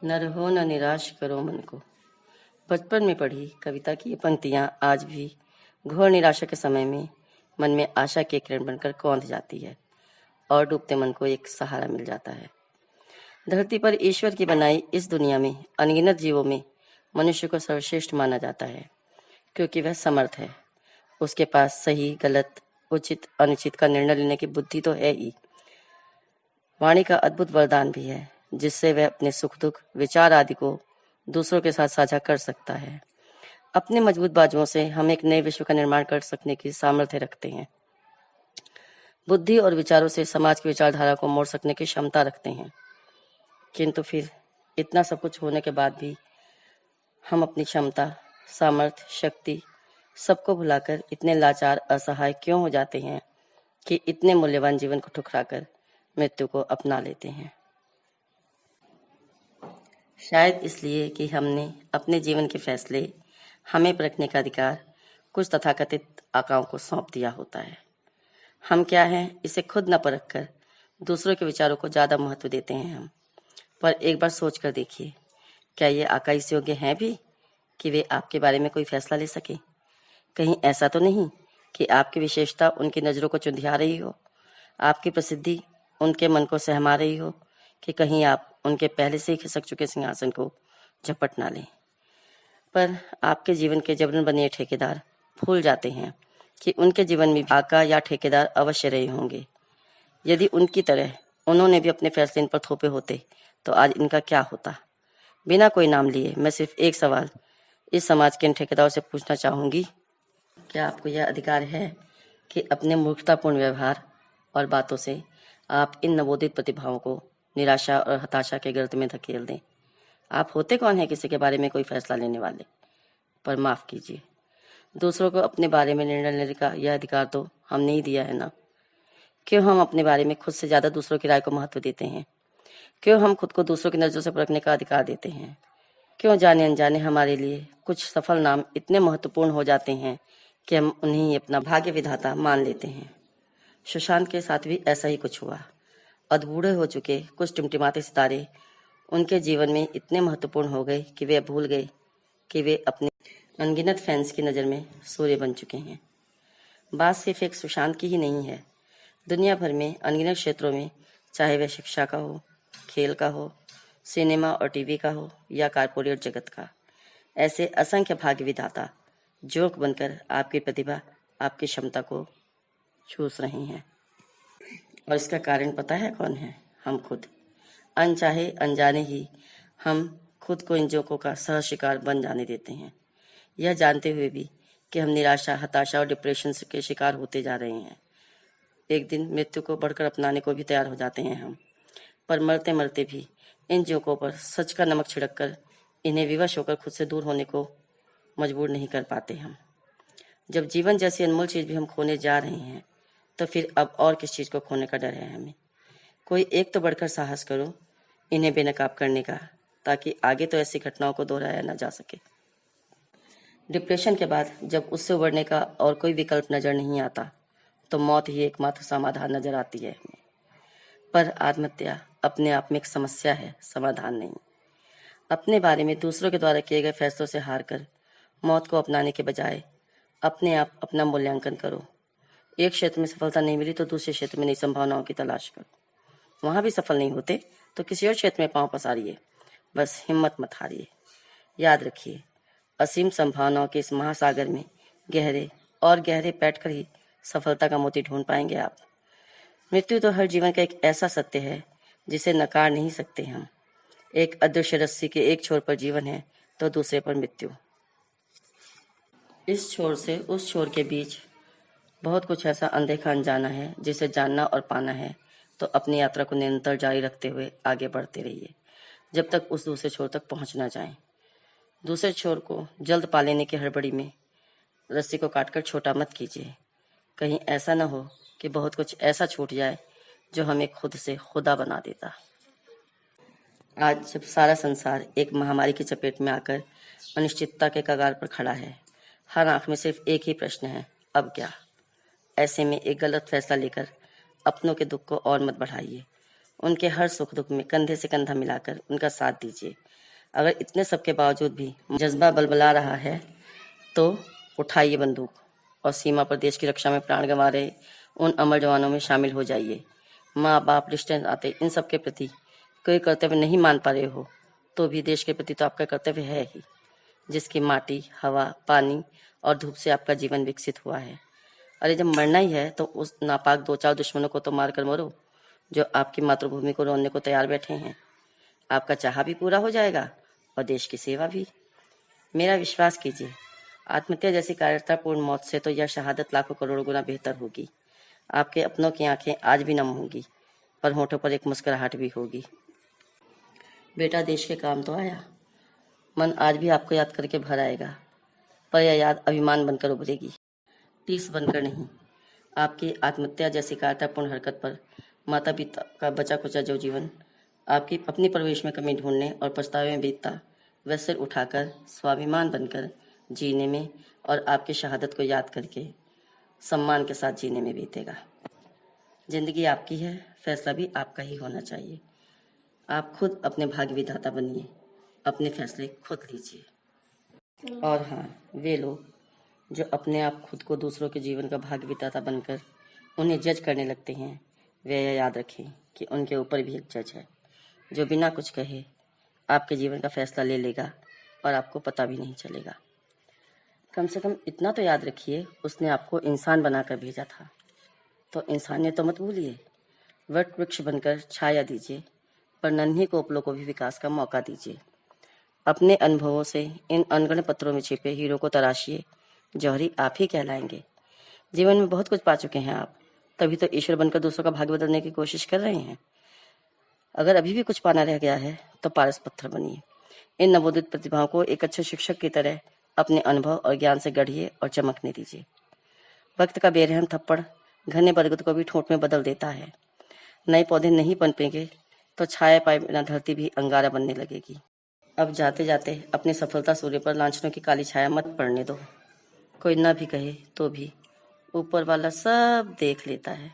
न रहो न निराश करो मन को। बचपन में पढ़ी कविता की ये पंक्तियां आज भी घोर निराशा के समय में मन में आशा के किरण बनकर कौंध जाती है और डूबते मन को एक सहारा मिल जाता है। धरती पर ईश्वर की बनाई इस दुनिया में अनगिनत जीवों में मनुष्य को सर्वश्रेष्ठ माना जाता है, क्योंकि वह समर्थ है। उसके पास सही गलत उचित अनुचित का निर्णय लेने की बुद्धि तो है ही, वाणी का अद्भुत वरदान भी है, जिससे वह अपने सुख दुख विचार आदि को दूसरों के साथ साझा कर सकता है। अपने मजबूत बाजुओं से हम एक नए विश्व का निर्माण कर सकने की सामर्थ्य रखते हैं। बुद्धि और विचारों से समाज की विचारधारा को मोड़ सकने की क्षमता रखते हैं। किंतु फिर इतना सब कुछ होने के बाद भी हम अपनी क्षमता, सामर्थ्य, शक्ति सबको भुलाकर इतने लाचार असहाय क्यों हो जाते हैं कि इतने मूल्यवान जीवन को ठुकराकर मृत्यु को अपना लेते हैं। शायद इसलिए कि हमने अपने जीवन के फैसले हमें परखने का अधिकार कुछ तथाकथित आकाओं को सौंप दिया होता है। हम क्या हैं इसे खुद न परख कर दूसरों के विचारों को ज़्यादा महत्व देते हैं हम। पर एक बार सोच कर देखिए, क्या ये आका इस योग्य हैं भी कि वे आपके बारे में कोई फैसला ले सके? कहीं ऐसा तो नहीं कि आपकी विशेषता उनकी नज़रों को चुंधिया रही हो, आपकी प्रसिद्धि उनके मन को सहमा रही हो, कि कहीं आप उनके पहले से ही खिसक चुके सिंहासन को झपट ना लें। पर आपके जीवन के जबरन बने ठेकेदार भूल जाते हैं कि उनके जीवन में आका या ठेकेदार अवश्य रहे होंगे। यदि उनकी तरह उन्होंने भी अपने फैसले इन पर थोपे होते तो आज इनका क्या होता? बिना कोई नाम लिए मैं सिर्फ एक सवाल इस समाज के इन ठेकेदारों से पूछना चाहूँगी, क्या आपको यह अधिकार है कि अपने मूर्खतापूर्ण व्यवहार और बातों से आप इन नवोदित प्रतिभाओं को निराशा और हताशा के गर्त में धकेल दें? आप होते कौन हैं किसी के बारे में कोई फैसला लेने वाले? पर माफ़ कीजिए, दूसरों को अपने बारे में निर्णय लेने का यह अधिकार तो हमने ही दिया है ना। क्यों हम अपने बारे में खुद से ज़्यादा दूसरों की राय को महत्व देते हैं? क्यों हम खुद को दूसरों की नज़रों से परखने का अधिकार देते हैं? क्यों जाने अनजाने हमारे लिए कुछ सफल नाम इतने महत्वपूर्ण हो जाते हैं कि हम उन्हें ही अपना भाग्य विधाता मान लेते हैं? सुशांत के साथ भी ऐसा ही कुछ हुआ। अधबूढ़े हो चुके कुछ टिमटिमाते सितारे उनके जीवन में इतने महत्वपूर्ण हो गए कि वे भूल गए कि वे अपने अनगिनत फैंस की नज़र में सूर्य बन चुके हैं। बात सिर्फ एक सुशांत की ही नहीं है। दुनिया भर में अनगिनत क्षेत्रों में, चाहे वह शिक्षा का हो, खेल का हो, सिनेमा और टीवी का हो या कारपोरेट जगत का, ऐसे असंख्य भाग्य विधाता जोंक बनकर आपकी प्रतिभा, आपकी क्षमता को चूस रहे हैं। और इसका कारण पता है कौन है? हम खुद। अनचाहे अनजाने ही हम खुद को इन जोकों का सह शिकार बन जाने देते हैं, यह जानते हुए भी कि हम निराशा, हताशा और डिप्रेशन के शिकार होते जा रहे हैं। एक दिन मृत्यु को बढ़कर अपनाने को भी तैयार हो जाते हैं हम, पर मरते मरते भी इन जोकों पर सच का नमक छिड़क कर इन्हें विवश होकर खुद से दूर होने को मजबूर नहीं कर पाते हम। जब जीवन जैसी अनमोल चीज़ भी हम खोने जा रहे हैं तो फिर अब और किस चीज़ को खोने का डर है हमें? कोई एक तो बढ़कर साहस करो इन्हें बेनकाब करने का, ताकि आगे तो ऐसी घटनाओं को दोहराया न जा सके। डिप्रेशन के बाद जब उससे उबरने का और कोई विकल्प नज़र नहीं आता तो मौत ही एकमात्र समाधान नजर आती है हमें। पर आत्महत्या अपने आप में एक समस्या है, समाधान नहीं। अपने बारे में दूसरों के द्वारा किए गए फैसलों से हार कर मौत को अपनाने के बजाय अपने आप अपना मूल्यांकन करो। एक क्षेत्र में सफलता नहीं मिली तो दूसरे क्षेत्र में नई संभावनाओं की तलाश करो। वहाँ भी सफल नहीं होते तो किसी और क्षेत्र में पांव पसारिए, बस हिम्मत मत हारिए। याद रखिए, असीम संभावनाओं के इस महासागर में गहरे और गहरे बैठकर ही सफलता का मोती ढूंढ पाएंगे आप। मृत्यु तो हर जीवन का एक ऐसा सत्य है जिसे नकार नहीं सकते हम। एक अदृश्य रस्सी के एक छोर पर जीवन है तो दूसरे पर मृत्यु। इस छोर से उस छोर के बीच बहुत कुछ ऐसा अनदेखा अनजाना है जिसे जानना और पाना है, तो अपनी यात्रा को निरंतर जारी रखते हुए आगे बढ़ते रहिए जब तक उस दूसरे छोर तक पहुंच ना जाएं। दूसरे छोर को जल्द पा लेने की हड़बड़ी में रस्सी को काटकर छोटा मत कीजिए। कहीं ऐसा न हो कि बहुत कुछ ऐसा छूट जाए जो हमें खुद से खुदा बना देता। आज जब सारा संसार एक महामारी की चपेट में आकर अनिश्चितता के कगार पर खड़ा है, हर आंख में सिर्फ एक ही प्रश्न है, अब क्या? ऐसे में एक गलत फैसला लेकर अपनों के दुख को और मत बढ़ाइए। उनके हर सुख दुख में कंधे से कंधा मिलाकर उनका साथ दीजिए। अगर इतने सब के बावजूद भी जज्बा बलबला रहा है तो उठाइए बंदूक और सीमा पर देश की रक्षा में प्राण गंवा रहे उन अमर जवानों में शामिल हो जाइए। माँ बाप, रिश्ते नाते, इन सब के प्रति कोई कर्तव्य नहीं मान पा रहे हो तो भी देश के प्रति तो आपका कर्तव्य है ही, जिसकी माटी, हवा, पानी और धूप से आपका जीवन विकसित हुआ है। अरे जब मरना ही है तो उस नापाक 2-4 दुश्मनों को तो मार कर मरो जो आपकी मातृभूमि को रोनने को तैयार बैठे हैं। आपका चाह भी पूरा हो जाएगा और देश की सेवा भी। मेरा विश्वास कीजिए, आत्महत्या जैसी कायरतापूर्ण मौत से तो यह शहादत लाखों करोड़ों गुना बेहतर होगी। आपके अपनों की आंखें आज भी नम होंगी पर होठों पर एक मुस्कुराहट भी होगी। बेटा देश के काम तो आया। मन आज भी आपको याद करके भर आएगा, पर यह याद अभिमान बनकर उभरेगी, टीस बनकर नहीं। आपकी आत्महत्या जैसी कायरतापूर्ण हरकत पर माता पिता का बचा खुचा जो जीवन आपकी अपनी परवरिश में कमी ढूंढने और पछतावे में बीतता, वह सिर उठाकर स्वाभिमान बनकर जीने में और आपकी शहादत को याद करके सम्मान के साथ जीने में बीतेगा। जिंदगी आपकी है, फैसला भी आपका ही होना चाहिए। आप खुद अपने भाग्य विधाता बनिए, अपने फैसले खुद लीजिए। और हाँ, वे लोग जो अपने आप खुद को दूसरों के जीवन का भाग्य विधाता बनकर उन्हें जज करने लगते हैं, वे यह याद रखें कि उनके ऊपर भी एक जज है जो बिना कुछ कहे आपके जीवन का फैसला ले लेगा और आपको पता भी नहीं चलेगा। कम से कम इतना तो याद रखिए, उसने आपको इंसान बनाकर भेजा था, तो इंसानियत तो मत भूलिए। वट वृक्ष बनकर छाया दीजिए, पर नन्ही कोपलों को भी विकास का मौका दीजिए। अपने अनुभवों से इन अनगढ़ पत्रों में छिपे हीरो को तराशिए, जौहरी आप ही कहलाएंगे। जीवन में बहुत कुछ पा चुके हैं आप, तभी तो ईश्वर बनकर दूसरों का भाग्य बदलने की कोशिश कर रहे हैं। अगर अभी भी कुछ पाना रह गया है तो पारस पत्थर बनिए। इन नवोदित प्रतिभाओं को एक अच्छे शिक्षक की तरह अपने अनुभव और ज्ञान से गढ़िए और चमकने दीजिए। वक्त का बेरहम थप्पड़ घने बरगद को भी ठोंठ में बदल देता है। नए पौधे नहीं पनपेंगे तो छाया पाए बिना धरती भी अंगारा बनने लगेगी। अब जाते जाते अपनी सफलता सूर्य पर लांछनों की काली छाया मत पड़ने दो। कोई ना भी कहे तो भी ऊपर वाला सब देख लेता है।